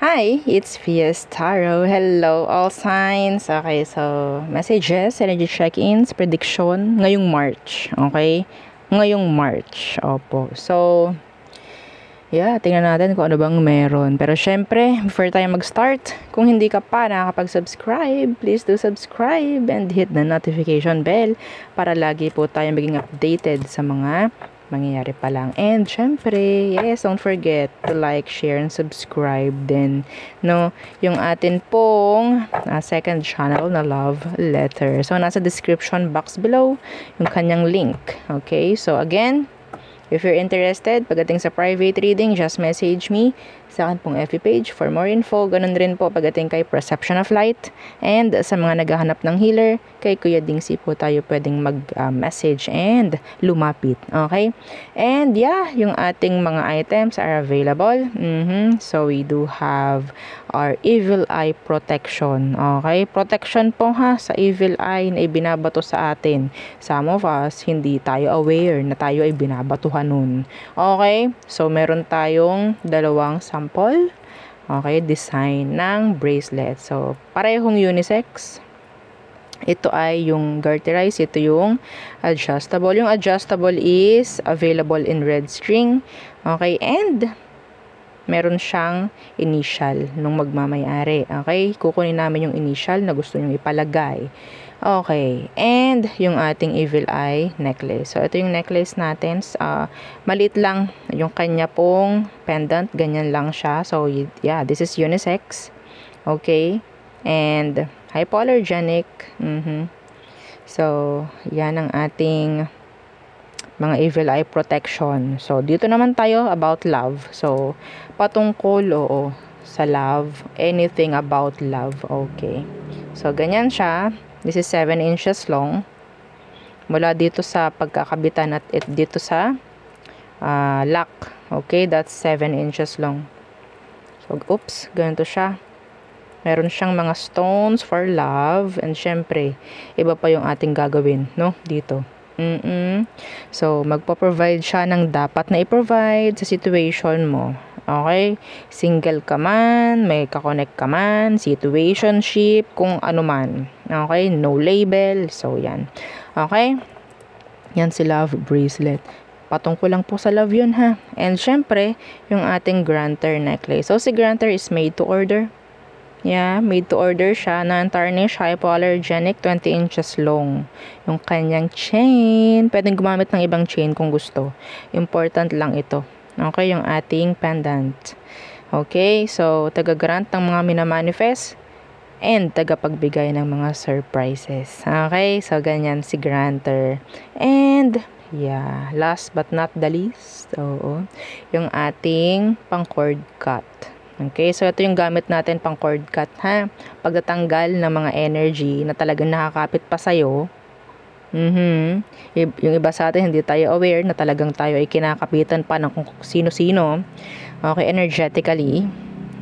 Hi, it's Vias Tarot. Hello, all signs. Okay, so messages, energy check-ins, prediction ngayong March. Okay? Ngayong March. Opo. So, yeah, tingnan natin kung ano bang meron. Pero syempre, before tayo mag-start, kung hindi ka pa nakakapag-subscribe, please do subscribe and hit the notification bell para lagi po tayo maging updated sa mga mangyayari pa lang. And syempre, yes, don't forget to like, share, and subscribe din, no, yung atin pong second channel na Love Letter. So, nasa description box below yung kanyang link. Okay? So, again, if you're interested, pagdating sa private reading, just message me sa akin pong FB page for more info. Ganun rin po pagdating kay Perception of Light. And sa mga naghahanap ng healer, kay Kuya Dingsi po tayo pwedeng mag-message and lumapit. Okay? And yeah, yung ating mga items are available. So we do have our Evil Eye Protection. Okay? Protection po ha sa Evil Eye na ibinabato sa atin. Some of us, hindi tayo aware na tayo ay binabatuhan nun. Okay? So meron tayong dalawang sample. Okay, design ng bracelet. So, parehong unisex. Ito ay yung garterized, ito yung adjustable. Yung adjustable is available in red string. Okay, and meron siyang initial nung magmamayari. Okay, kukunin namin yung initial na gusto nyong ipalagay. Okay, and yung ating Evil Eye necklace. So, ito yung necklace natin. Maliit lang yung kanya pong pendant. Ganyan lang siya. So, yeah, this is unisex. Okay, and hypoallergenic. So, yan ang ating mga Evil Eye protection. So, dito naman tayo about love. So, patungkol, oo, sa love. Anything about love. Okay. So, ganyan siya. This is 7 inches long. Mula dito sa pagkakabitan at dito sa lock. Okay, that's 7 inches long. So, oops, ganito siya. Meron siyang mga stones for love. And syempre, iba pa yung ating gagawin, no? Dito. So, magpo-provide siya ng dapat na i-provide sa situation mo. Okay? Single ka man, may kakonect ka man, situationship, kung ano man. Okay? No label. So, yan. Okay? Yan si Love Bracelet. Patungkol lang po sa love yun, ha? And syempre, yung ating Granter necklace. So, si Granter is made to order. Yeah, made to order siya. Non-tarnish, hypoallergenic, 20 inches long. Yung kanyang chain. Pwedeng gumamit ng ibang chain kung gusto. Important lang ito. Okay, yung ating pendant. Okay, so taga-grant ng mga minamanifest and tagapagbigay ng mga surprises. Okay, so ganyan si Granter. And yeah, last but not the least, yung ating pang-cord cut. Okay, so ito yung gamit natin pang cord cut, ha. Pagtatanggal ng mga energy na talagang nakakapit pa sa'yo. Yung iba sa atin, hindi tayo aware na talagang tayo ay kinakapitan pa ng kung sino-sino. Okay, energetically.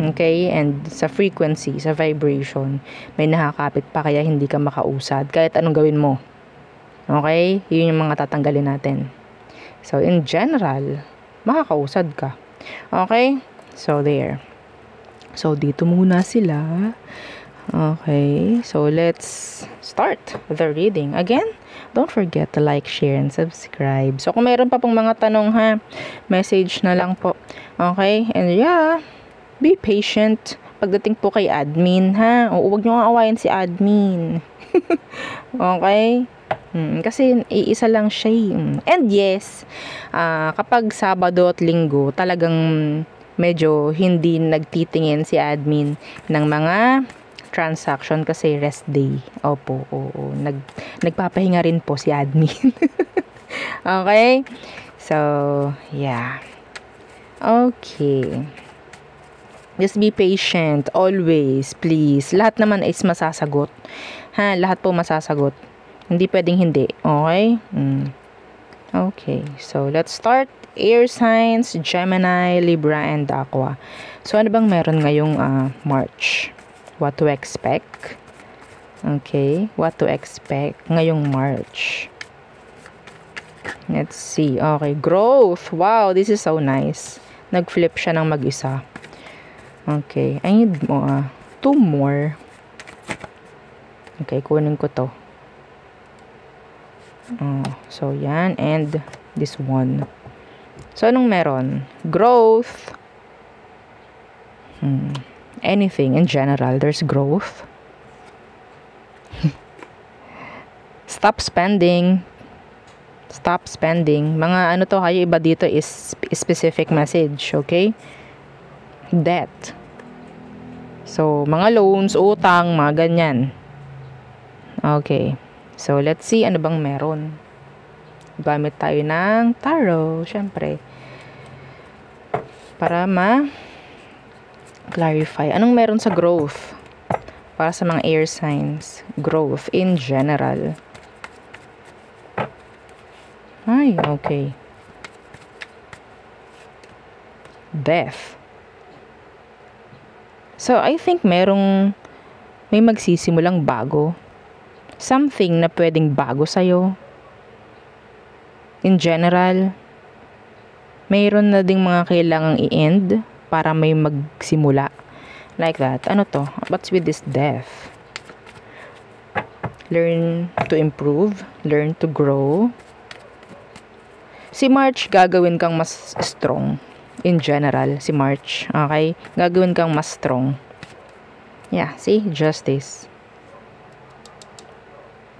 Okay, and sa frequency, sa vibration, may nakakapit pa kaya hindi ka makausad. Kahit anong gawin mo. Okay, yun yung mga tatanggalin natin. So, in general, makakausad ka. Okay, so there. So, dito muna sila. Okay, so let's start the reading. Again, don't forget to like, share, and subscribe. So, kung mayroon pa pong mga tanong, ha, message na lang po. Okay, and yeah, be patient pagdating po kay admin, ha. O, huwag nyo awayin si admin. Okay? Kasi iisa lang siya. And yes, kapag Sabado at Linggo, talagang medyo hindi nagtitingin si admin ng mga transaction kasi rest day. Opo, oo. Nagpapahinga rin po si admin. Okay? So, yeah. Okay. Just be patient. Always, please. Lahat naman is masasagot. Ha? Lahat po masasagot. Hindi pwedeng hindi. Okay? Okay. So, let's start. Air signs, Gemini, Libra, and Aqua. So, ano bang meron ngayong March? What to expect? Okay. What to expect ngayong March? Let's see. Okay. Growth. Wow, this is so nice. Nag-flip siya ng mag-isa. Okay, I need more. 2 more. Okay, kunin ko to. So, yan. And this one. So, anong meron? Growth. Anything in general, there's growth. Stop spending. Stop spending. Mga ano to, kayo iba dito is specific message, okay? Debt. So, mga loans, utang, mga ganyan. Okay. So, let's see ano bang meron. Gamit tayo ng tarot, syempre. Para ma-clarify. Anong meron sa growth? Para sa mga air signs. Growth in general. Ay, okay. Death. So, I think may magsisimulang bago. Something na pwedeng bago sa'yo. In general, mayroon na ding mga kailangang i-end para may magsimula. Like that. Ano to? What's with this death? Learn to improve. Learn to grow. Si March, gagawin kang mas strong. In general, si March. Okay? Gagawin kang mas strong. Yeah, see? Justice.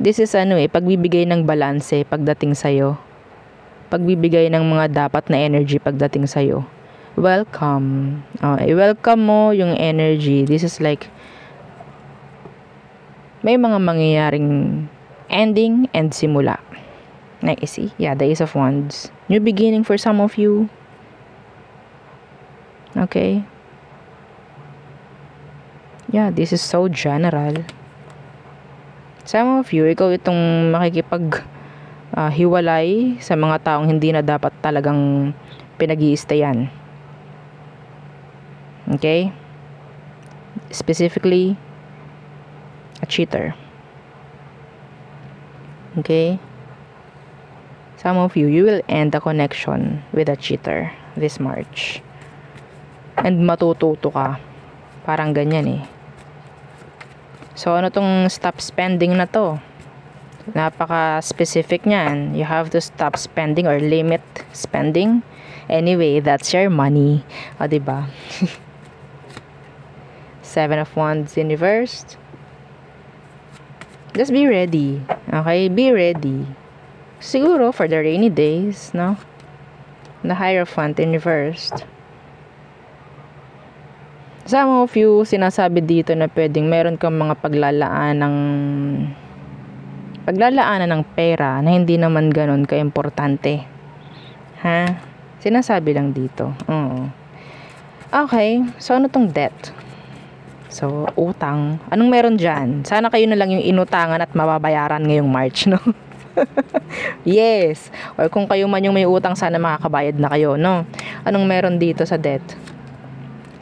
This is pagbibigay ng balanse pagdating sa'yo. Pagbibigay ng mga dapat na energy pagdating sa'yo. Welcome. I-welcome mo yung energy. This is like, may mga mangyayaring ending and simula. Like, see? Yeah, the Ace of Wands. New beginning for some of you. Okay. Yeah, this is so general. Some of you, ikaw itong hiwalay sa mga taong hindi na dapat talagang pinag-i-stayan. Okay? Specifically, a cheater. Okay? Some of you, you will end a connection with a cheater this March. And matututo ka. Parang ganyan eh. So, ano tong stop spending na to? Napaka-specific niyan. You have to stop spending or limit spending. Anyway, that's your money. O, diba? 7 of Wands in reversed. Just be ready. Okay? Be ready. Siguro for the rainy days, no? The Hierophant in reversed. Some of you, sinasabi dito na pwedeng meron kang mga paglalaanan ng pera na hindi naman ganun ka-importante. Ha? Sinasabi lang dito. Oo. Okay. So, ano tong debt? So, utang. Anong meron dyan? Sana kayo na lang yung inutangan at mababayaran ngayong March, no? Yes. Or kung kayo man yung may utang, sana makakabayad na kayo, no? Anong meron dito sa debt?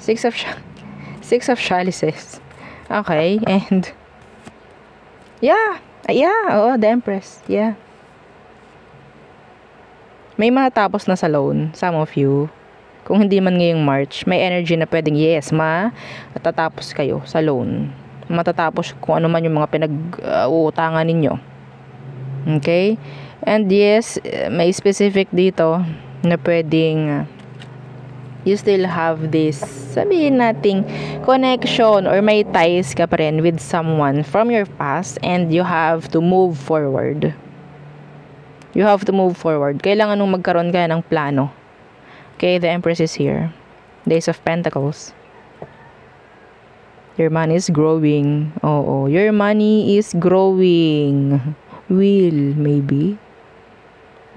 Six of Chalices. Okay, and yeah, the Empress. Yeah. May matapos na sa loan, some of you. Kung hindi man ngayong March, may energy na pwedeng matatapos kayo sa loan. Matatapos kung ano man yung mga pinag-uutangan ninyo. Okay? And yes, may specific dito na pwedeng you still have this, sabihin nating, connection or may ties ka pa rin with someone from your past and you have to move forward. You have to move forward. Kailangan nung magkaroon ka ng plano. Okay, the Empress is here. The Ace of Pentacles. Your money is growing. Oo, your money is growing. Will, maybe.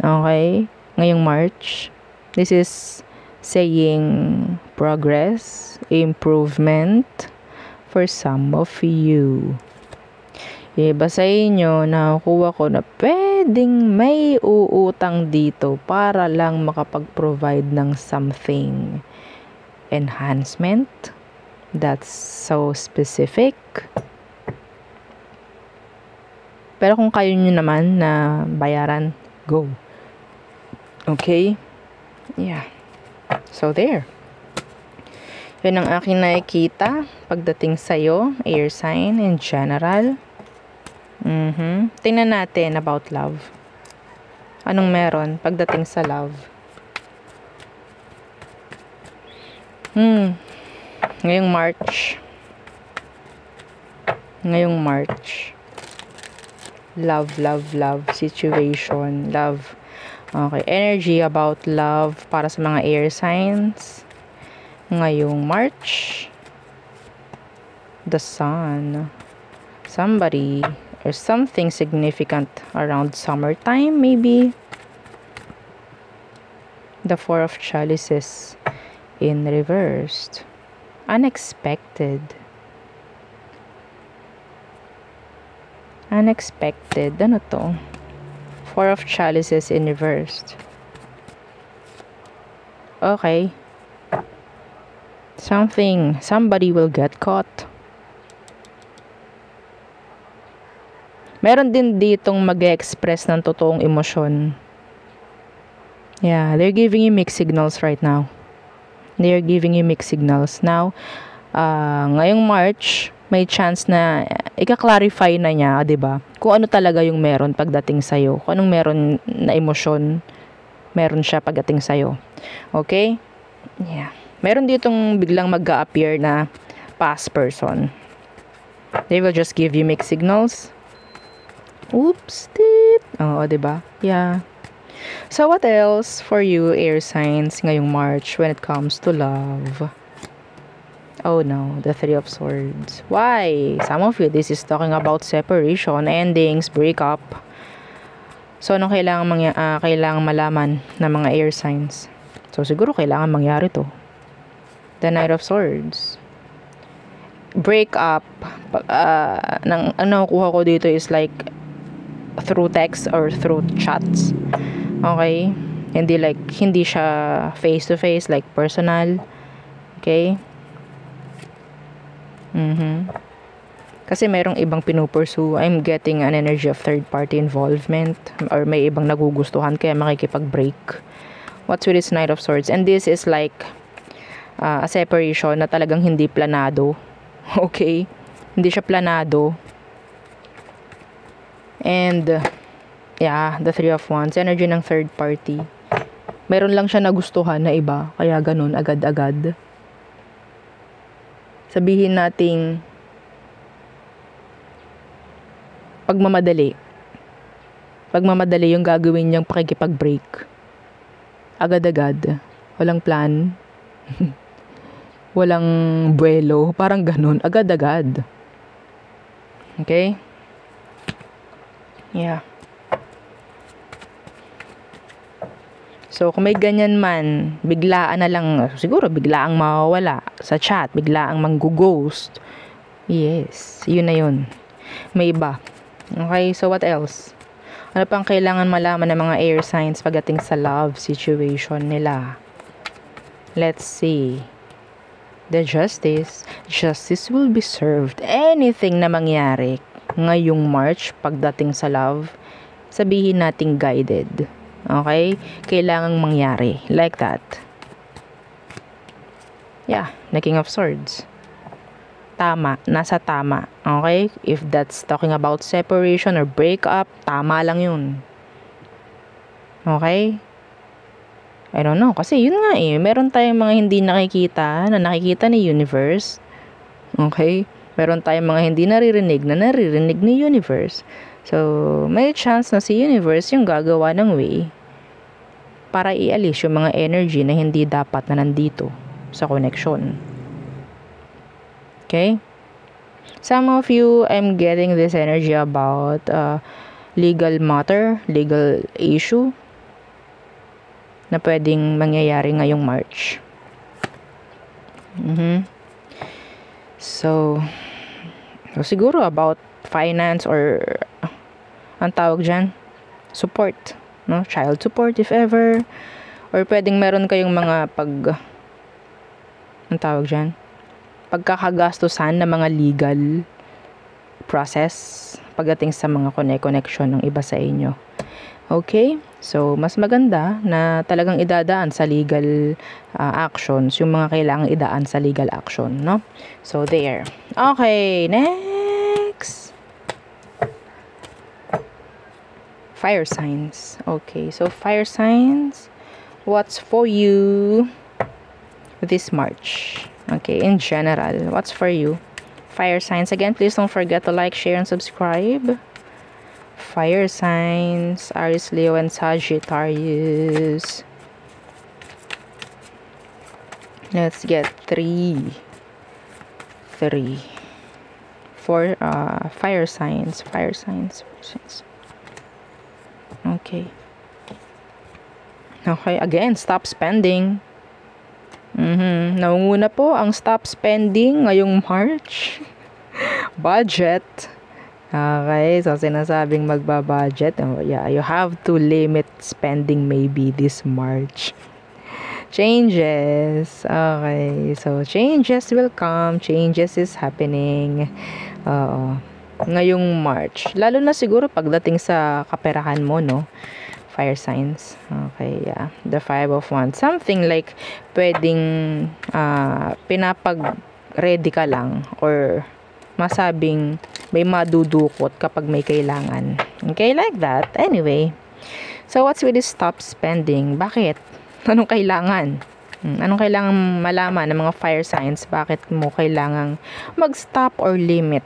Okay, ngayong March. This is saying progress, improvement for some of you. Iba sa inyo, nakukuha ko na pwedeng may uutang dito para lang makapag-provide ng something. Enhancement. That's so specific. Pero kung kayo nyo naman na bayaran, go. Okay? Yeah. So, there. Yun ang aking nakikita pagdating sa'yo, air sign in general. Tingnan natin about love. Anong meron pagdating sa love? Ngayong March. Love situation. Love. Okay, energy about love para sa mga air signs. Ngayong March. The Sun. Somebody or something significant around summertime, maybe. The Four of Chalices in reversed. Unexpected. Ano to? Four of Chalices in reversed. Okay. Somebody will get caught. Meron din ditong mag-express ng totoong emosyon. Yeah, they're giving you mixed signals right now. Now, ngayong March, may chance na ika-clarify na niya, 'di ba? Kung ano talaga yung meron pagdating sa iyo. Kung anong meron na emosyon meron siya pagdating sa iyo. Okay? Yeah. Meron ditong biglang mag-a-appear na past person. They will just give you mixed signals. Oops, oo, diba? Yeah. So, what else for you, air signs, ngayong March when it comes to love? Oh no, the Three of Swords. Why? Some of you, this is talking about separation, endings, breakup. So, anong kailangan malaman ng mga air signs? So, siguro kailangan mangyari to. The Knight of Swords. Breakup. Ang nakukuha ko dito is like through text or through chats. Okay? Hindi siya face to face, like personal. Okay? Kasi merong ibang pinupursue. I'm getting an energy of third party involvement or may ibang nagugustuhan kaya makikipag-break. What's with this Knight of Swords? And this is like a separation na talagang hindi planado. Okay? Hindi siya planado. And, yeah, the Three of Wands, energy ng third party. Meron lang siya nagustuhan na iba, kaya ganun, agad-agad. Sabihin nating pagmamadali yung gagawin niyang pakikipag-break. Agad-agad. Walang plan. Walang buwelo. Parang ganun, agad-agad. Okay? Yeah. So, kung may ganyan man, biglaan na lang, siguro biglaang mawawala sa chat, biglaang manggo-ghost. Yes, yun na yun. May iba. Okay, so what else? Ano pang kailangan malaman ng mga air signs pagdating sa love situation nila? Let's see. The Justice. Justice will be served. Anything na mangyari ngayong March pagdating sa love, sabihin nating guided. Okay? Kailangang mangyari. Like that. Yeah. The King of Swords. Tama. Nasa tama. Okay? If that's talking about separation or breakup, tama lang yun. Okay? I don't know. Kasi yun nga meron tayong mga hindi nakikita na nakikita ni universe. Okay? Meron tayong mga hindi naririnig na naririnig ni universe. So, may chance na si universe yung gagawa ng way para ialis yung mga energy na hindi dapat na nandito sa connection. Okay? Some of you, I'm getting this energy about legal matter, legal issue na pwedeng mangyayari ngayong March. So, siguro about finance or ang tawag dyan, support, no? Child support if ever, or pwedeng meron kayong mga ang tawag dyan, pagkakagastusan na mga legal process pagdating sa mga connection ng iba sa inyo. Okay? So, mas maganda na talagang idadaan sa legal actions, yung mga kailangang idaan sa legal action, no? So, there. Okay, next. Fire signs. Okay, so fire signs, what's for you this March? Okay, in general, what's for you? Fire signs. Again, please don't forget to like, share, and subscribe. Fire signs, Aries, Leo, and Sagittarius. Let's get three. For fire signs. Okay. Okay, again, stop spending. Naunguna po ang stop spending ngayong March. Budget. Okay, so sinasabing magbabudget. Oh, yeah, you have to limit spending maybe this March. Changes. Okay, so changes will come. Changes is happening. Ngayong March. Lalo na siguro pagdating sa kaperahan mo, no? Fire signs. Okay, yeah. The 5 of Wands. Something like pwedeng pinapag-ready ka lang or masabing may madudukot kapag may kailangan. Okay, like that. Anyway. So, what's with this stop spending? Bakit? Anong kailangan? Anong kailangan malaman ng mga fire signs? Bakit mo kailangang mag-stop or limit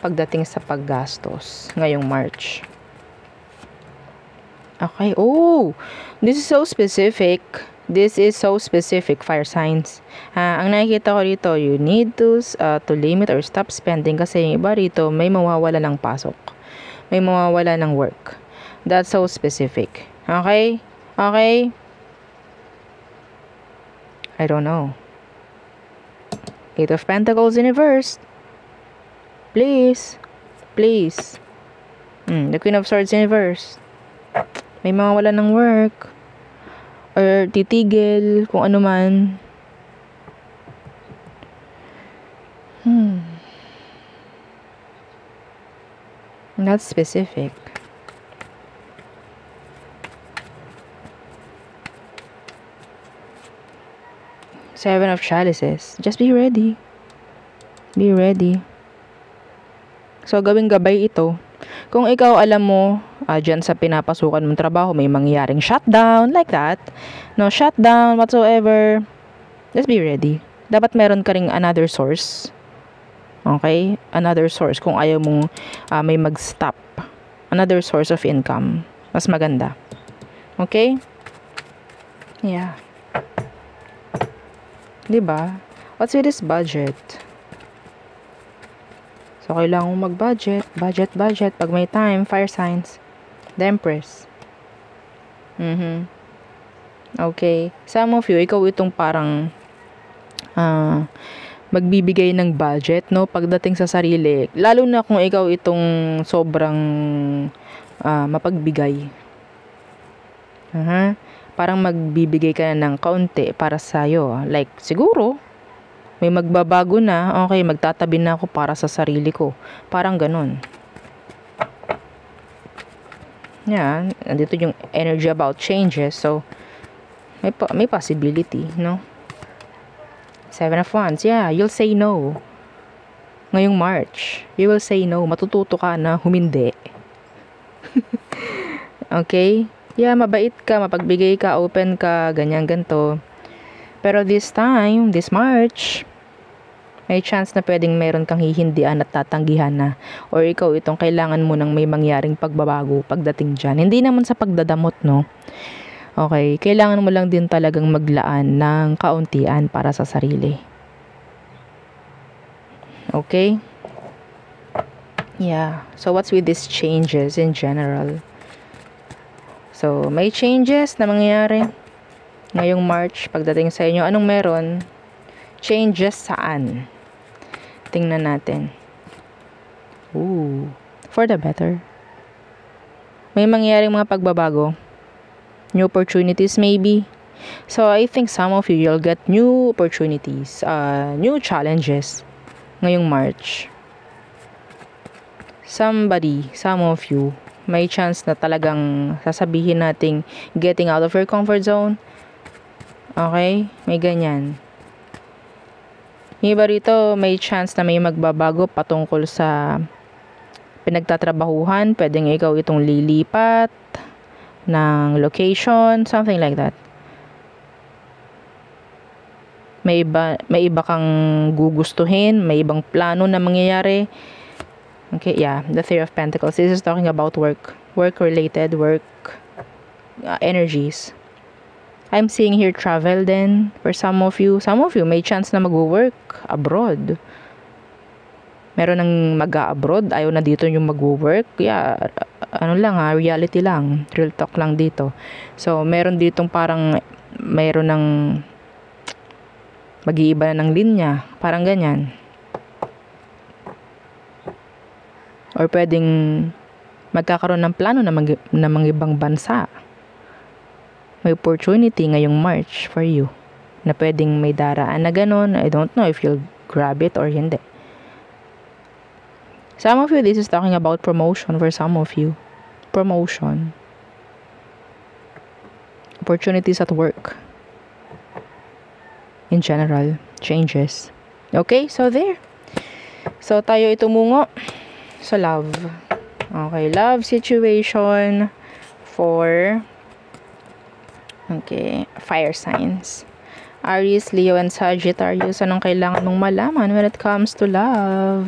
pagdating sa paggastos ngayong March? Okay. Oh, this is so specific. Fire signs. Ang nakikita ko rito, you need to limit or stop spending kasi yung iba rito may mawawala ng pasok. May mawawala ng work. That's so specific. Okay? Okay? I don't know. 8 of Pentacles in reverse. Please. The Queen of Swords in reverse. May mawawala ng work or titigil kung ano man. That's specific. Seven of Chalices. Just be ready. Be ready. So, gawing gabay ito. Kung ikaw alam mo, dyan sa pinapasukan mong trabaho, may mangyaring shutdown, like that. No, shutdown, whatsoever. Just be ready. Dapat meron ka ring another source. Okay? Another source. Kung ayaw mong may mag-stop. Another source of income. Mas maganda. Okay? Yeah. Diba? What's with this budget? So, kailangan mong mag-budget. Budget. Pag may time, fire signs. The Empress. Okay. Some of you, ikaw itong parang magbibigay ng budget, no? Pagdating sa sarili. Lalo na kung ikaw itong sobrang mapagbigay. Parang magbibigay ka na ng kaunti para sa'yo. Like, siguro, may magbabago na, okay, magtatabi na ako para sa sarili ko. Parang ganun. Yeah, andito yung energy about changes. So, may possibility, no? 7 of Wands, yeah, you'll say no. Ngayong March, you will say no. Matututo ka na humindi. Okay? Yeah, mabait ka, mapagbigay ka, open ka, ganyan, ganito. Pero this time, this March, may chance na pwedeng meron kang hihindian at tatanggihan na. Or ikaw itong kailangan mo ng may mangyaring pagbabago pagdating dyan. Hindi naman sa pagdadamot, no? Okay, kailangan mo lang din talagang maglaan ng kauntian para sa sarili. Okay? Yeah. So, what's with these changes in general? So, may changes na mangyayari ngayong March pagdating sa inyo. Anong meron? Changes saan? Tingnan natin. Ooh. For the better. May mangyayaring mga pagbabago. New opportunities maybe. So, I think some of you, you'll get new opportunities. New challenges ngayong March. Some of you, may chance na talagang sasabihin nating getting out of your comfort zone. Okay? May ganyan. Yung iba rito, may chance na may magbabago patungkol sa pinagtatrabahuhan. Pwedeng ikaw itong lilipat ng location, something like that. May iba kang gugustuhin, may ibang plano na mangyayari. Okay, yeah, the Three of Pentacles. This is talking about work-related, energies. I'm seeing here travel then for some of you. Some of you may chance na mag-work abroad. Meron ng mag-abroad, ayaw na dito yung mag-work. Yeah, reality lang. Real talk lang dito. So, meron ditong parang, meron ng mag-iiba na ng linya. Parang ganyan. Or pwedeng magkakaroon ng plano na mga ibang bansa. May opportunity ngayong March for you na pwedeng may daraan na ganun. I don't know if you'll grab it or hindi. Some of you, this is talking about promotion for some of you. Promotion. Opportunities at work. In general, changes. Okay, so there. So, tayo itumungo sa love. Okay, love situation for fire signs. Aries, Leo, and Sagittarius. Anong kailangan mong malaman when it comes to love?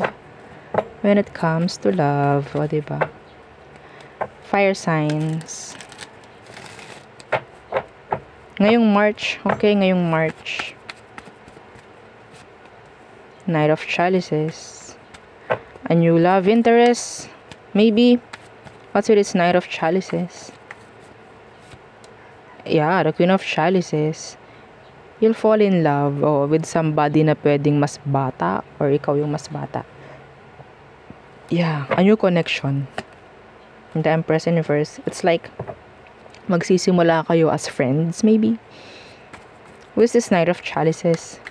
When it comes to love. O, diba? Fire signs. Ngayong March. Okay, ngayong March. Knight of Chalices. A new love interest. Maybe. What's with this Knight of Chalices? Yeah, the Queen of Chalices. You'll fall in love with somebody na pwedeng mas bata or ikaw yung mas bata. Yeah, a new connection. In the Empress Universe, it's like magsisimula kayo as friends, maybe. Who is this Knight of Chalices?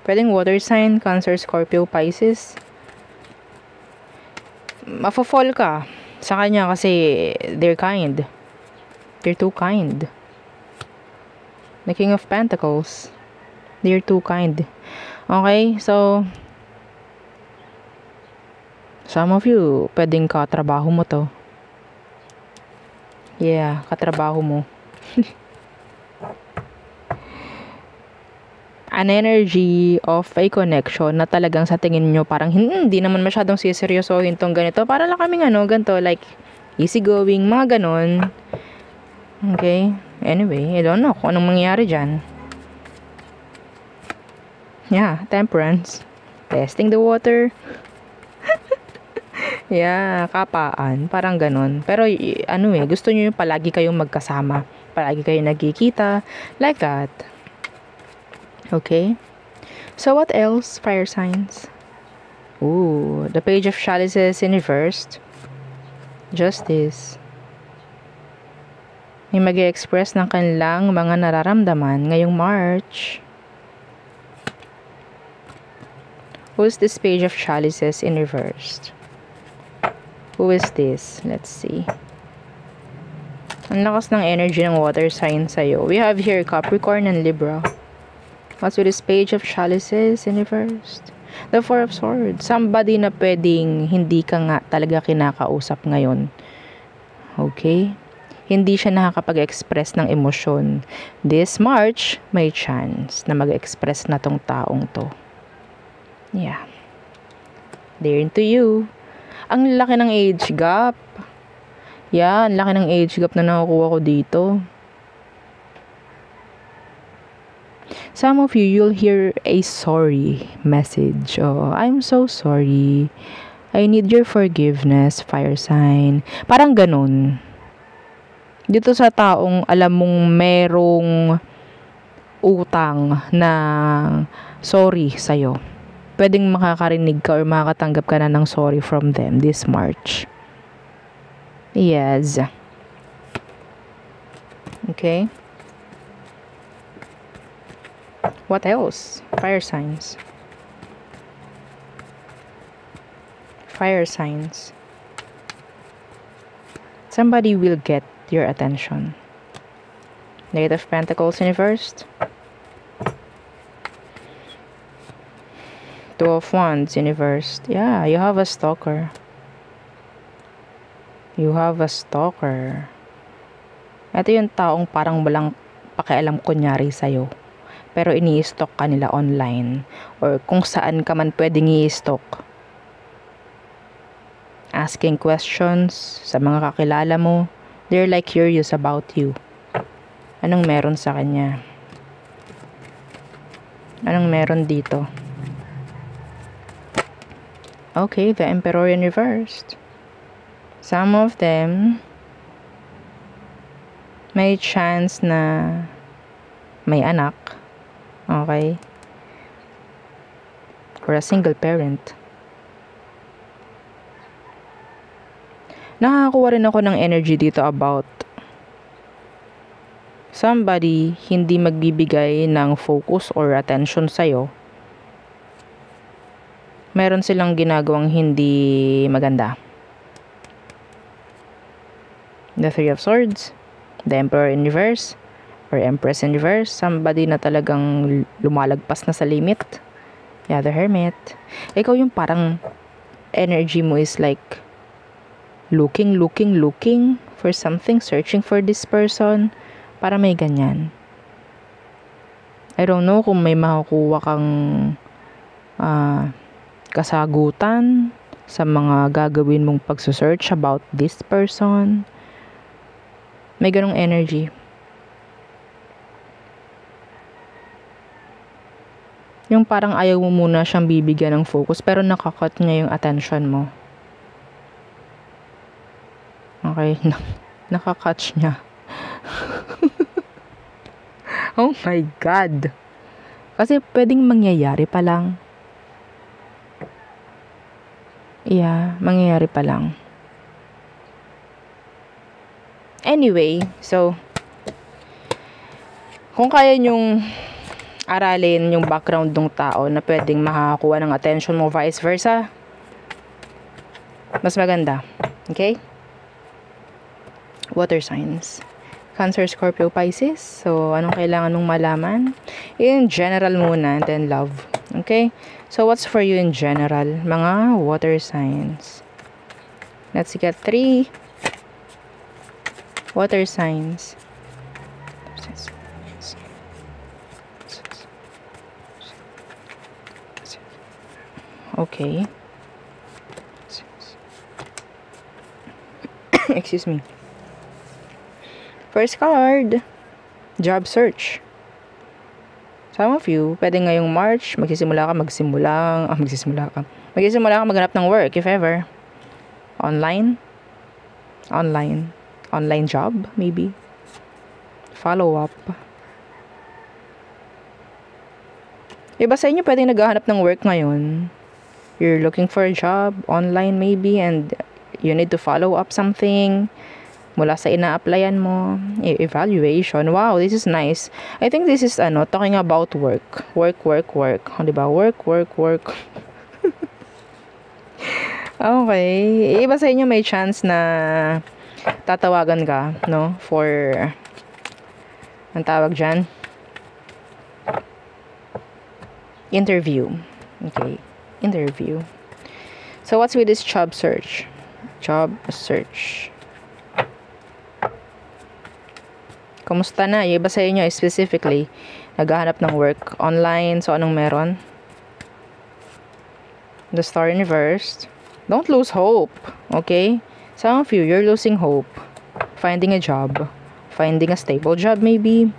Pwedeng water sign, Cancer, Scorpio, Pisces. Mafo-fall ka sa kanya kasi they're kind. They're too kind. The King of Pentacles. They're too kind. Okay, so some of you, pwedeng katrabaho mo to. Yeah, katrabaho mo. An energy of a connection na talagang sa tingin nyo parang hindi naman masyadong siseryosohin tong ganito. Para lang kaming ganito, like easygoing, mga ganon. Okay, anyway, I don't know kung anong mangyayari dyan. Yeah, Temperance. Testing the water. Yeah, kapaan. Parang ganon. Pero gusto nyo yung palagi kayong magkasama. Palagi kayong nagkikita. Like that. Okay. So, what else? Fire signs. Ooh, the Page of Chalices in reversed. Justice. May mag-express ng kanilang mga nararamdaman ngayong March. Who's this Page of Chalices in reversed? Who is this? Let's see. Ang lakas ng energy ng water sign sa'yo. We have here Capricorn and Libra. What's with this Page of Chalices in reversed? The Four of Swords. Somebody na pwedeng hindi ka nga talaga kinakausap ngayon. Okay? Hindi siya nakakapag-express ng emosyon. This March, may chance na mag-express na tong taong to. Yeah. They're into you. Ang laki ng age gap. Yeah, ang laki ng age gap na nakukuha ko dito. Some of you, you'll hear a sorry message. Oh, I'm so sorry. I need your forgiveness, fire sign. Parang ganun. Dito sa taong alam mong merong utang na sorry sa'yo. Pwedeng makakarinig ka or makakatanggap ka na ng sorry from them this March. Yes. Okay. What else? Fire signs. Fire signs. Somebody will get your attention. Knight of Pentacles in reversed. Two of Wands in reversed. Yeah, you have a stalker. You have a stalker. Ito yung taong parang walang pakialam kunyari sa'yo. Pero ini-stalk ka nila online. Or kung saan ka man pwedeng i-stalk. Asking questions sa mga kakilala mo. They're like curious about you. Anong meron sa kanya? Anong meron dito? Okay, the Emperor in reversed. Some of them may chance na may anak. Okay? Or a single parent. Nakakakuha rin ako ng energy dito about somebody hindi magbibigay ng focus or attention sa'yo. Meron silang ginagawang hindi maganda. The Three of Swords, the Emperor in reverse, or Empress in reverse, somebody na talagang lumalagpas na sa limit. Yeah, the Hermit. Ikaw yung parang energy mo is like looking for something, searching for this person, para may ganyan. I don't know kung may makukuha kang kasagutan sa mga gagawin mong pagsusearch about this person. May ganong energy. Yung parang ayaw mo muna siyang bibigyan ng focus, pero nakakat niya yung attention mo. Okay, nakakatch niya. Oh my God. Kasi pwedeng mangyayari pa lang. Yeah, mangyayari pa lang. Anyway, so kung kaya nyong aralin yung background ng tao na pwedeng makakuha ng attention mo, vice versa, mas maganda. Okay? Water signs. Cancer, Scorpio, Pisces. So, anong kailangan mong malaman? In general muna, and then love. Okay? So, what's for you in general? Mga water signs. Let's get 3 water signs. Okay. Excuse me. First card, job search. Some of you, pwede ngayong March, magsisimula ka maghanap ng work, if ever. Online job, maybe. Follow up. Iba sa inyo, pwede naghahanap ng work ngayon. You're looking for a job, online maybe, and you need to follow up something. Mula sa ina-applyan mo, evaluation. Wow, this is nice. I think this is talking about work. Work. Diba? Work. Okay. Iba sa inyo may chance na tatawagan ka, no? For, ang tawag dyan? Interview. Okay. Interview. So, what's with this job search? Job search. Kumusta na? Yung iba sa inyo specifically naghahanap ng work online. So, anong meron? The Star in reversed. Don't lose hope. Okay? Some of you, you're losing hope. Finding a job. Finding a stable job maybe.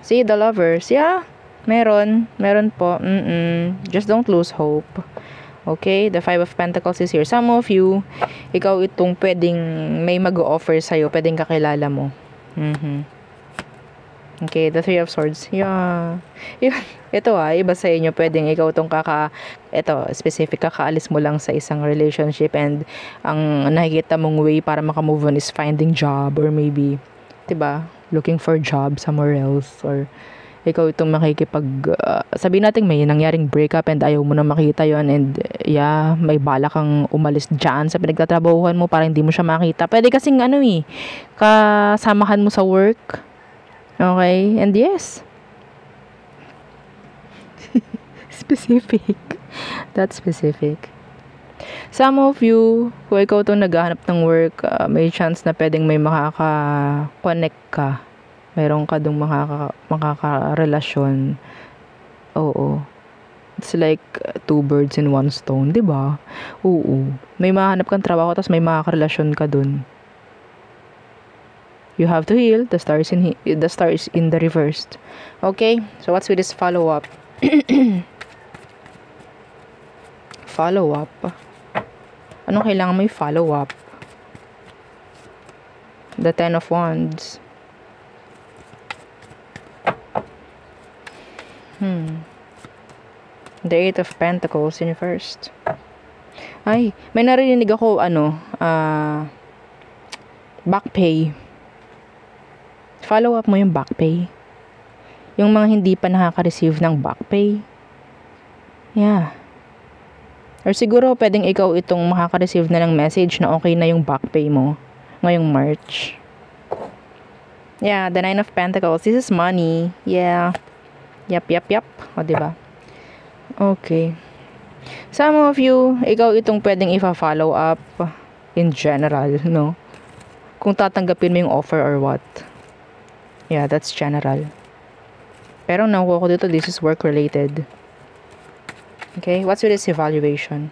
See, the Lovers. Yeah, meron. Meron po. Just don't lose hope. Okay? The Five of Pentacles is here. Some of you, ikaw itong pwedeng may mag-o-offer sa'yo. Pwedeng kakilala mo. Okay, the Three of Swords. Yeah. Ito iba sa inyo, pwedeng ikaw itong specific kakaalis mo lang sa isang relationship and ang nakikita mong way para makamove on is finding job or maybe, diba, looking for job somewhere else or ikaw itong sabihin natin may nangyaring breakup and ayaw mo na makita yon, and yeah, may bala kang umalis dyan sa pinagtatrabahuhan mo para hindi mo siya makita. Pwede kasing kasamahan mo sa work. Okay? And yes. Specific. That's specific. Some of you, kung ikaw itong naghahanap ng work, may chance na pwedeng may makaka-connect ka. Meron ka dong makaka-relasyon. Oo. It's like two birds in one stone, di ba? Oo. May mahanap kang trabaho, tapos may makaka-relasyon ka dun. You have to heal. The star is in the reversed. Okay? So, what's with this follow-up? Follow-up? Anong kailangan may follow-up? The Ten of Wands. The Eight of Pentacles in first. Ay, may narinig ako, back pay. Follow up mo yung back pay. Yung mga hindi pa nakaka-receive ng back pay. Yeah. Or siguro, pwedeng ikaw itong makaka-receive na ng message na okay na yung back pay mo ngayong March. Yeah, the Nine of Pentacles. This is money. Yeah. Yep. O, diba? Okay. Some of you, ikaw itong pwedeng ipa-follow up in general, no? Kung tatanggapin mo yung offer or what. Yeah, that's general. Pero nakuha ko dito, this is work-related. Okay, what's with this evaluation?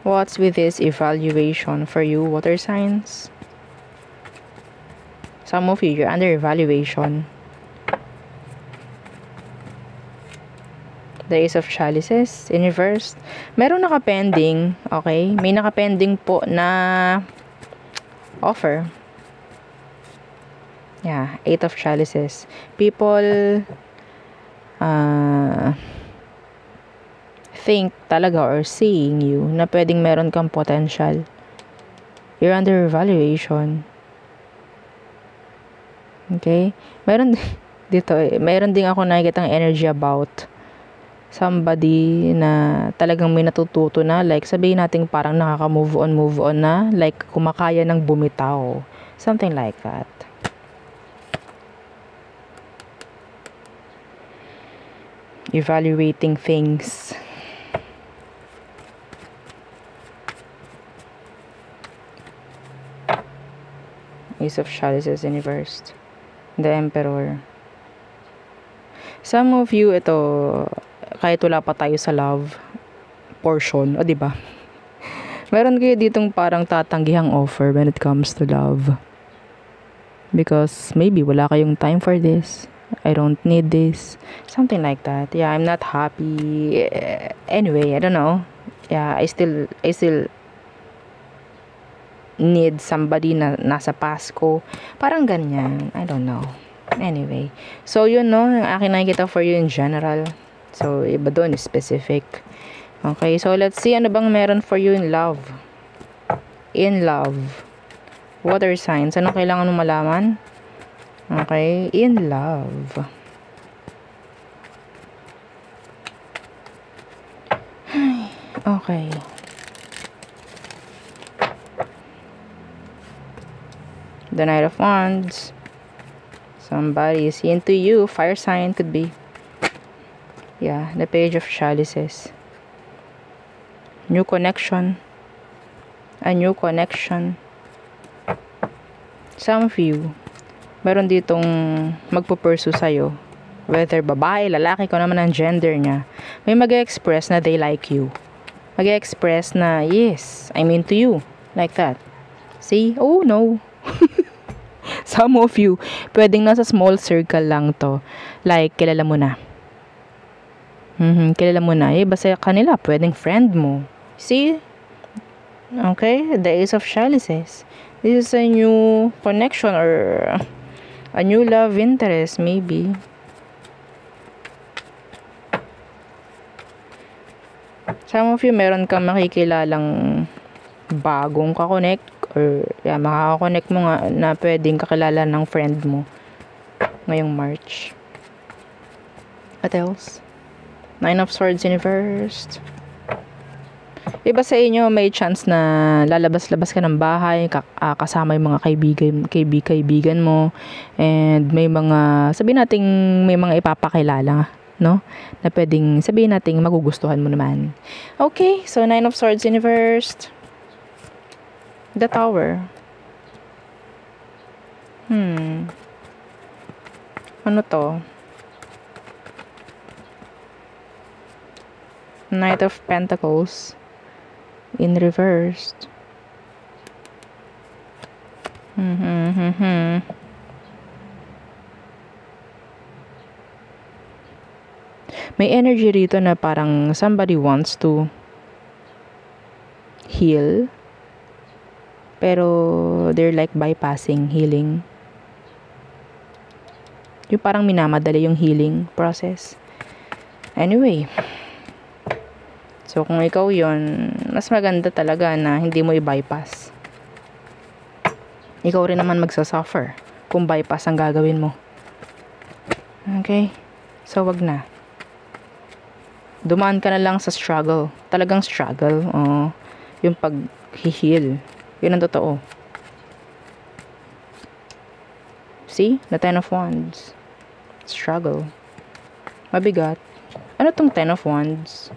What's with this evaluation for you, water signs? Some of you, you're under evaluation. The Ace of Chalices in reverse. Meron nakapending, okay? May nakapending po na offer. Yeah, Eight of Chalices. People think talaga or seeing you na pwedeng meron kang potential. You're under evaluation. Okay? Meron dito, meron din ako nakikitang energy about somebody na talagang may natututo na, like sabihin natin parang move on na, like kumakaya ng bumitaw. Something like that. Evaluating things. Ace of Chalices in reversed. The Emperor. Some of you, ito, kahit wala pa tayo sa love portion, o diba? Meron kayo ditong parang tatanggihang offer when it comes to love. Because maybe wala kayong time for this. I don't need this. Something like that. Yeah, I'm not happy. Anyway, I don't know. Yeah, I still need somebody na nasa Pasko. Parang ganyan. I don't know. Anyway. So, yun, no? Ang akin nakikita for you in general. So, iba doon is specific. Okay, so let's see ano bang meron for you in love. In love. Water signs. Anong kailangan mo malaman? Okay, in love. Okay. The Knight of Wands. Somebody is into you. Fire sign could be. Yeah, the Page of Chalices. New connection. A new connection. Some of you, meron ditong magpupursue sa'yo. Whether babae, lalaki, kung naman ang gender niya. May mag-express na they like you. Mag-express na, yes, I'm into you. Like that. See? Oh, no. Some of you, pwedeng nasa small circle lang to. Like, kilala mo na. Kilala mo na. Basta kanila, pwedeng friend mo. See? Okay? The Ace of Chalices. This is a new connection or a new love interest, maybe. Some of you, meron kang makikilalang bagong kakonect or makaka-connect mo nga na pwedeng kakilala ng friend mo ngayong March. What else? Nine of Swords in reversed. Iba sa inyo, may chance na lalabas-labas ka ng bahay, kasama yung mga kaibigan mo, and may mga, sabihin natin, may mga ipapakilala, no? Na pwedeng sabihin natin magugustuhan mo naman. Okay, so Nine of Swords in reversed. The Tower. Ano to? Knight of Pentacles in reversed. May energy rito na parang somebody wants to heal, pero they're like bypassing healing. Yung parang minamadali yung healing process. Anyway, so kung ikaw yon, mas maganda talaga na hindi mo i-bypass. Ikaw rin naman magsasuffer kung bypass ang gagawin mo. Okay? So wag na. Dumaan ka na lang sa struggle. Talagang struggle. Yung pag-heal. Yun ang totoo. See? The Ten of Wands. Struggle. Mabigat. Ano tong Ten of Wands?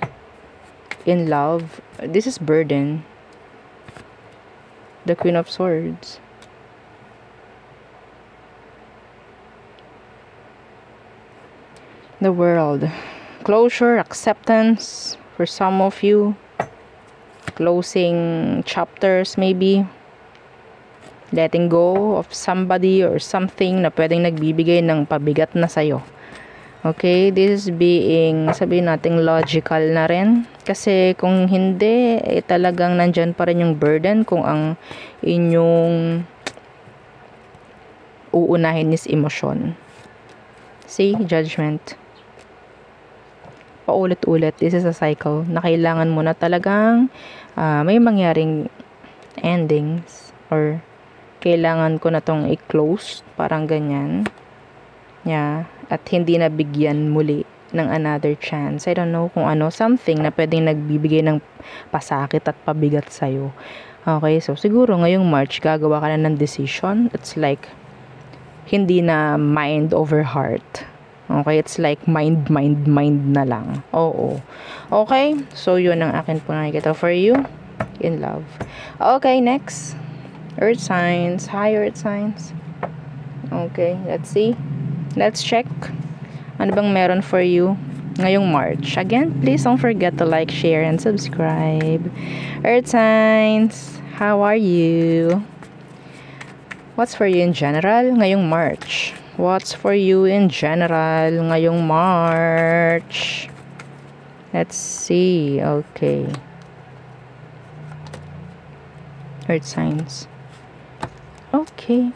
In love. This is burden. The Queen of Swords. The World. Closure, acceptance for some of you. Closing chapters maybe. Letting go of somebody or something na pwedeng nagbibigay ng pabigat na sayo. Okay, this is being, sabihin natin, logical na rin. Kasi kung hindi, talagang nandyan pa rin yung burden kung ang inyong uunahin is emosyon. See, Judgment. Paulit-ulit, this is a cycle na kailangan mo na talagang may mangyaring endings or kailangan ko na tong i-close, parang ganyan. Yeah, at hindi na bigyan muli ng another chance. I don't know kung ano, something na pwedeng nagbibigay ng pasakit at pabigat sa'yo. Okay, so siguro ngayong March, gagawa ka na ng decision. It's like, hindi na mind over heart. Okay, it's like mind na lang. Oo. Okay, so yun ang akin po nakikita for you in love. Okay, next. Earth signs. Hi, Earth signs. Okay, let's see. Let's check. Ano bang meron for you ngayong March? Again, please don't forget to like, share, and subscribe. Earth signs, how are you? What's for you in general ngayong March? What's for you in general ngayong March? Let's see. Okay. Earth signs. Okay.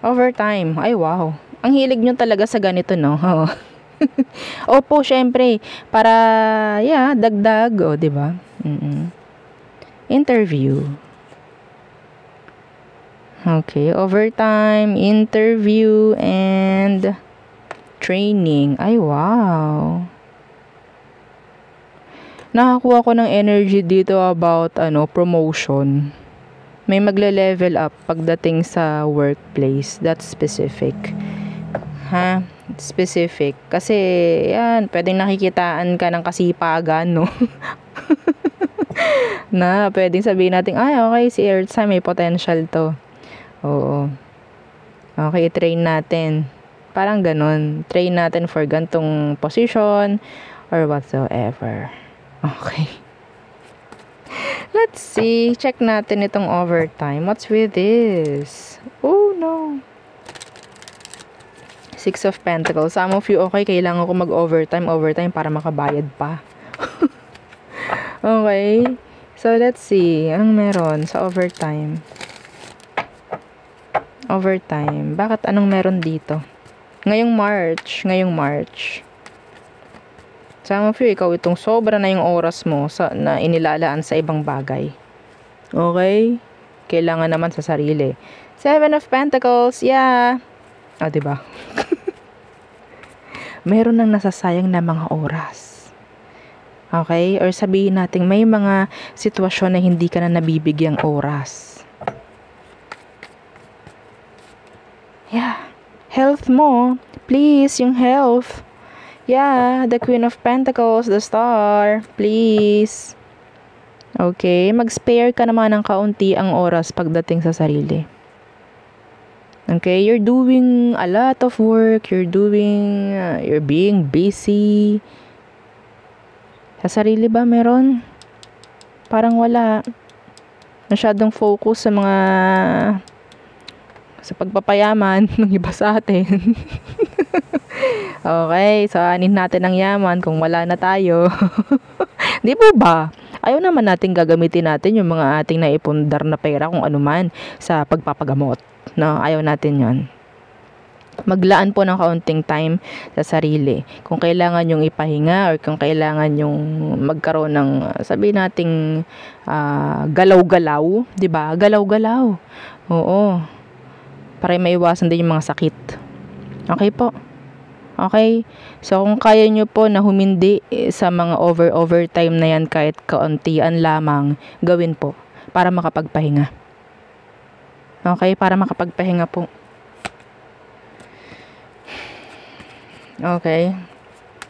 Overtime. Ay, wow. Ang hilig nyo talaga sa ganito, no? Opo, syempre. Para, dagdag. O, diba? Interview. Okay. Overtime, interview, and training. Ay, wow. Nakakuha ko ng energy dito about, promotion. May magle-level up pagdating sa workplace. That's specific. Specific. Kasi, yan, pwedeng nakikitaan ka ng kasipagan, no? Na, pwedeng sabihin natin, ay, okay, si Earth sign, may potential to. Oo. Okay, train natin. Parang ganun. Train natin for gantong position or whatsoever. Okay. Let's see. Check natin itong overtime. What's with this? Oh, no. Six of Pentacles. Some of you, okay, kailangan ko mag-overtime para makabayad pa. Okay. So, let's see. Anong meron sa overtime? Overtime. Bakit anong meron dito? Ngayong March. Some of you, ikaw itong sobra na yung oras mo na inilalaan sa ibang bagay. Okay? kailangan naman sa sarili. Seven of Pentacles, yeah. O, diba? Meron nang nasasayang na mga oras. Okay? Or sabihin natin, may mga sitwasyon na hindi ka na nabibigyang oras. Yeah. Health mo. Please, yung health. Yeah, the Queen of Pentacles, the Star. Please. Okay, mag-spare ka naman ng kaunti ang oras pagdating sa sarili. Okay, you're doing a lot of work. You're being busy. Sa sarili ba meron? Parang wala. Masyadong focus sa pagpapayaman ng iba sa atin. Okay, so anin natin ang yaman kung wala na tayo. Di po ba? Ayaw naman natin gagamitin natin yung mga ating naipundar na pera kung anuman sa pagpapagamot. No, ayaw natin yon. Maglaan po ng kaunting time sa sarili. Kung kailangan yung ipahinga or kung kailangan yung magkaroon ng, sabihin nating galaw-galaw. Diba? Galaw-galaw. Oo. Para maiwasan din yung mga sakit. Okay po? Okay? So, kung kaya nyo po na humindi sa mga overtime na yan kahit kauntian lamang, gawin po para makapagpahinga. Okay? Para makapagpahinga po. Okay?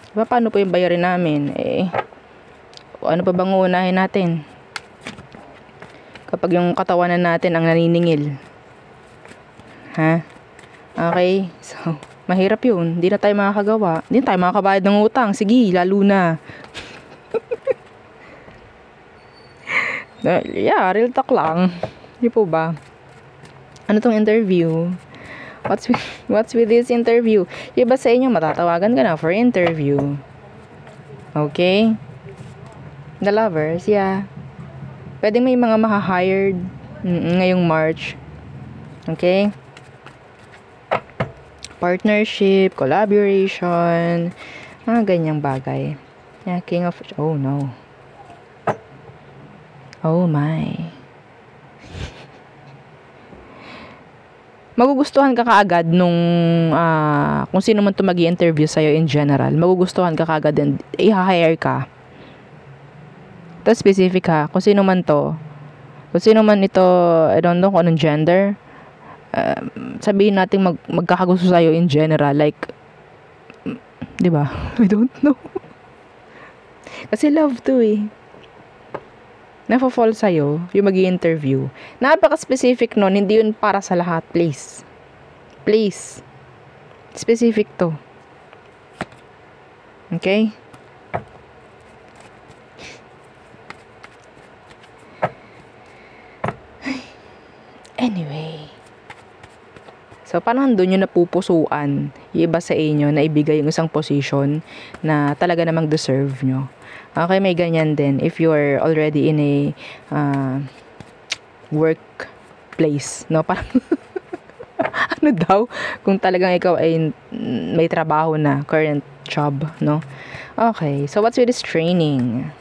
Diba, paano po yung bayarin namin? Ano pa bang uunahin natin? Kapag yung katawanan natin ang naniningil. Ha? Okay? So, mahirap yun. Hindi na tayo makakagawa. Hindi na tayo makakabayad ng utang. Sige, lalo na. Yeah, real talk lang. Di po ba? Ano tong interview? What's with this interview? Yung iba sa inyo, matatawagan ka na for interview. Okay? The lovers, yeah. Pwedeng may mga maka-hired ngayong March. Okay? Partnership, collaboration, mga ganyang bagay. Yeah, King of... Oh, no. Oh, my. Magugustuhan ka kaagad nung kung sino man to mag-i-interview sa'yo in general. Magugustuhan ka kaagad and i-hire ka. Tapos specific ha. Kung sino man to. Kung sino man ito, I don't know kung anong gender. Sabihin natin magkakagusto sa'yo in general. Like, di ba? I don't know. Kasi love to eh. Nafo-fall sa'yo, yung mag-i-interview. Napaka-specific nun, hindi yun para sa lahat, please. Please. Specific to. Okay? Anyway. So, parang doon yung napupusuan yung iba sa inyo na ibigay yung isang position na talaga namang deserve nyo. Okay, may ganyan din. If you are already in a workplace, no? Parang, ano daw? Kung talagang ikaw ay may trabaho na, current job, no? Okay, so what's with this training?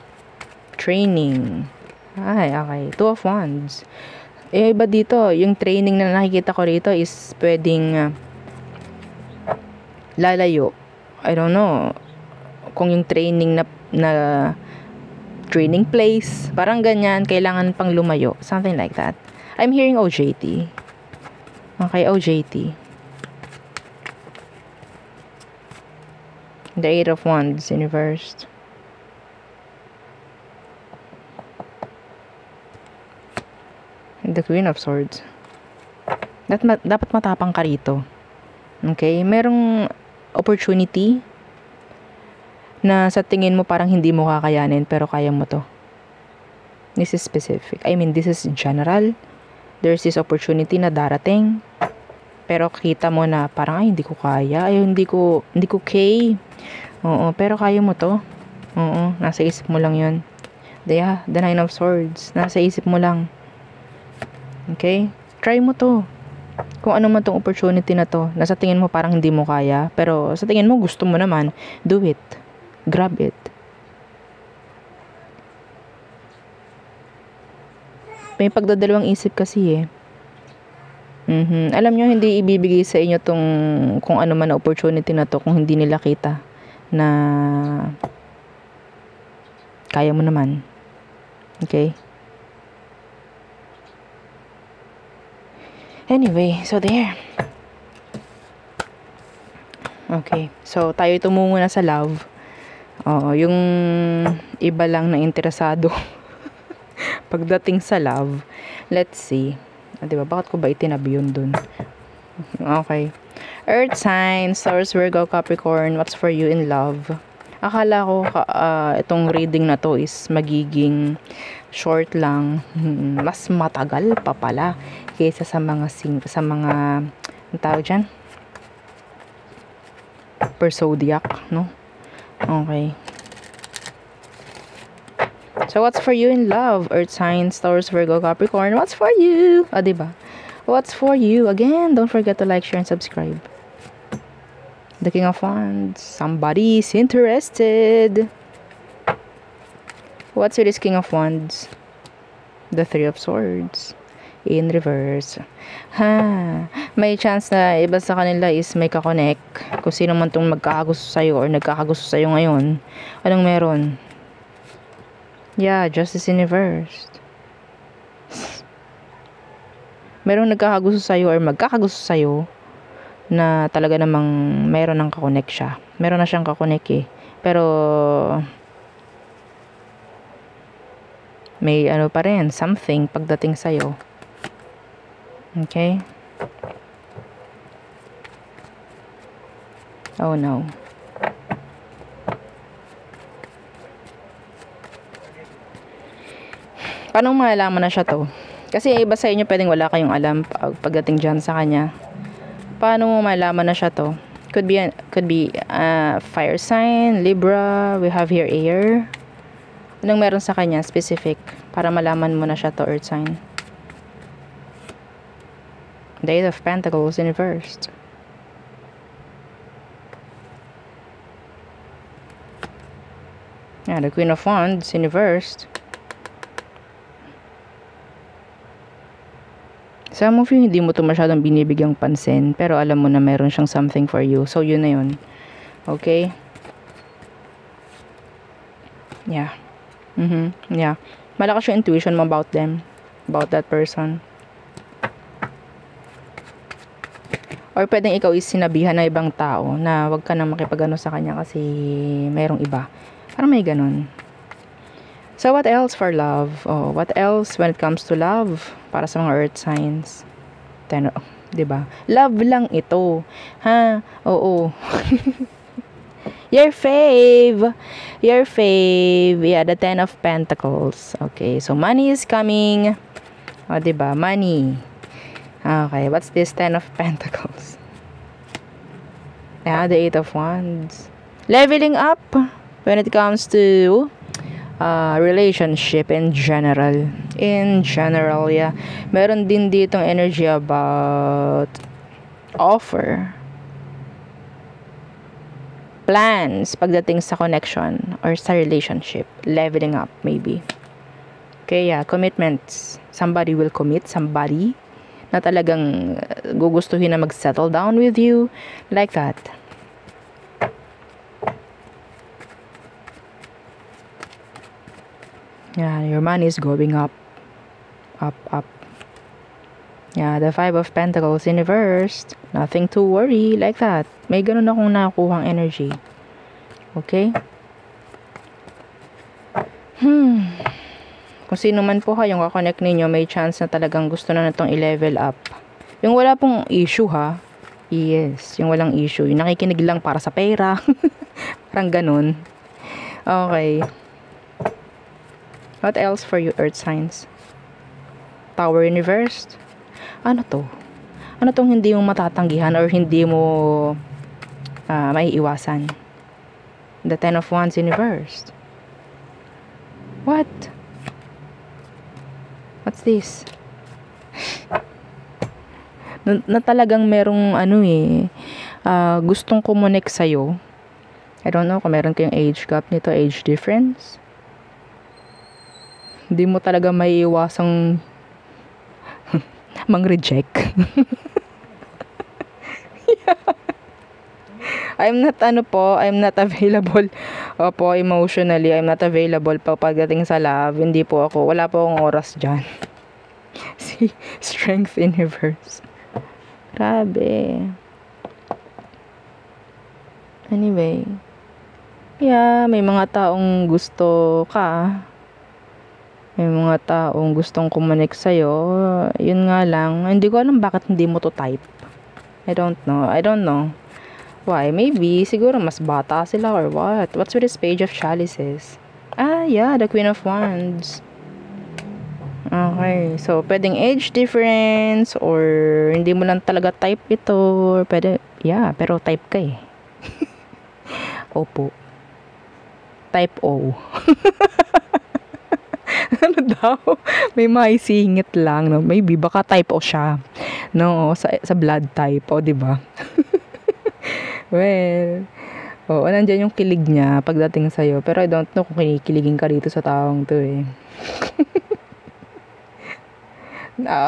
Training. Ay, okay. Two of Wands. Iba dito, yung training na nakikita ko rito is pwedeng lalayo. I don't know kung yung training na training place, parang ganyan, kailangan pang lumayo. Something like that. I'm hearing OJT. Okay, OJT. The Eight of Wands in reverse. The Queen of Swords. Dapat matapang ka rito. Okay? Merong opportunity na sa tingin mo parang hindi mo kakayanin pero kaya mo to. This is specific. I mean, this is general. There's this opportunity na darating pero kita mo na parang ay hindi ko kaya. Ay hindi ko kay. Oo, pero kaya mo to. Oo, nasa isip mo lang 'yon. The Nine of Swords. Nasa isip mo lang. Okay? Try mo to. Kung ano man tong opportunity na to, na sa tingin mo parang hindi mo kaya, pero sa tingin mo gusto mo naman, do it. Grab it. May pagdadalawang isip kasi eh. Alam nyo, hindi ibibigay sa inyo tong kung ano man na opportunity na to kung hindi nila kita na kaya mo naman. Okay? Anyway, so there. Okay. So, tayo tumungo na sa love. Yung iba lang na interesado pagdating sa love. Let's see. Diba? Bakit ko ba itinabi yun dun? Okay. Earth signs, Taurus, Virgo, Capricorn, what's for you in love? Akala ko itong reading na to is magiging short lang. Mas matagal pa pala kaysa sa mga ang tawag dyan? Per zodiac, no? Okay. So, what's for you in love? Earth signs, Taurus, Virgo, Capricorn. What's for you? Diba? What's for you? Again, don't forget to like, share, and subscribe. The King of Wands. Somebody's interested. What's with this King of Wands? The Three of Swords. In reverse. May chance na iba sa kanila is may kakonek. Kung sino man itong magkakagusto sa'yo or nagkakagusto sa'yo ngayon. Anong meron? Yeah, Justice in reverse. Merong nagkakagusto sa'yo or magkakagusto sa'yo na talaga namang meron ng kakonek siya. Meron na siyang kakonek eh. Pero may ano pa rin, something pagdating sa'yo. Okay? Oh no. Paano malalaman na siya to? Kasi iba sa inyo pwedeng wala kayong alam pagdating dyan sa kanya. Paano mo malalaman na siya to? Could be fire sign, Libra, we have here air. Anong meron sa kanya specific para malaman mo na siya to, earth sign? The Eight of Pentacles in reverse. Yeah, the Queen of Wands in reverse. Some of you, hindi mo to masyadong binibigyang pansin, pero alam mo na meron siyang something for you. So, yun na yun. Okay? Yeah. Yeah. Malakas yung intuition mo about them. About that person. Or pwedeng ikaw is sinabihan ng ibang tao na wag ka na makipagano sa kanya kasi merong iba. Parang may ganun. So, what else for love? What else when it comes to love? Para sa mga earth signs. Diba? Love lang ito. Oo. Your fave. Yeah, the Ten of Pentacles. Okay, so money is coming. Diba? Money. Okay, what's this Ten of Pentacles? Yeah, the Eight of Wands. Leveling up when it comes to relationship in general. Yeah. Meron din ditong energy about offer. Plans pagdating sa connection or sa relationship. Leveling up, maybe. Okay, yeah. Commitments. Somebody will commit. Somebody na talagang gugustuhin na mag-settle down with you. Like that. Yeah, your money is going up. Up. Yeah, the Five of Pentacles in reverse. Nothing to worry. Like that. May ganun akong nakuhang energy. Okay? Kung sino man po yung kakonect ninyo, may chance na talagang gusto na itong i-level up. Yung wala pong issue ha. Yes, yung walang issue. Yung nakikinig lang para sa pera. Parang ganun. Okay. What else for you, earth signs? Tower in reverse. Ano to? Ano tong hindi mo matatanggihan or hindi mo maiiwasan? The Ten of Wands in reverse. What? What's this? na talagang merong gustong kumonek sa'yo. I don't know kung meron kayong age gap nito, age difference. Hindi mo talaga maiiwasang mang-reject. I'm not available. Opo, emotionally, I'm not available pa pagdating sa love. Hindi po ako, wala po akong oras dyan. Si Strength Universe. Grabe. Anyway. Yeah, may mga taong gusto ka. May mga taong gustong kumonek sa'yo. Yun nga lang, hindi ko alam bakit hindi mo to type. I don't know. Why? Maybe, siguro mas bata sila or what? What's with this page of chalices? Ah, yeah, the Queen of Wands. Okay, so pwedeng age difference or hindi mo lang talaga type ito. Or pwede, yeah, pero type ka eh. Opo. Type O. Ano daw? May maisingit lang, no? Maybe, baka type O siya. No, sa blood type, o, diba? Well, oo, nandyan yung kilig niya pagdating sa'yo. Pero I don't know kung kinikiligin ka dito sa taong to eh.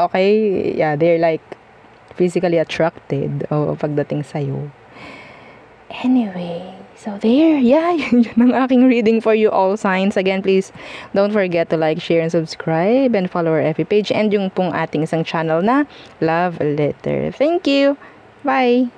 Okay, yeah, they're like physically attracted pagdating sa'yo. Anyway, so there, yeah, yun ang aking reading for you all signs. Again, please don't forget to like, share, and subscribe and follow our FB page and yung pong ating isang channel na Love Letter. Thank you! Bye!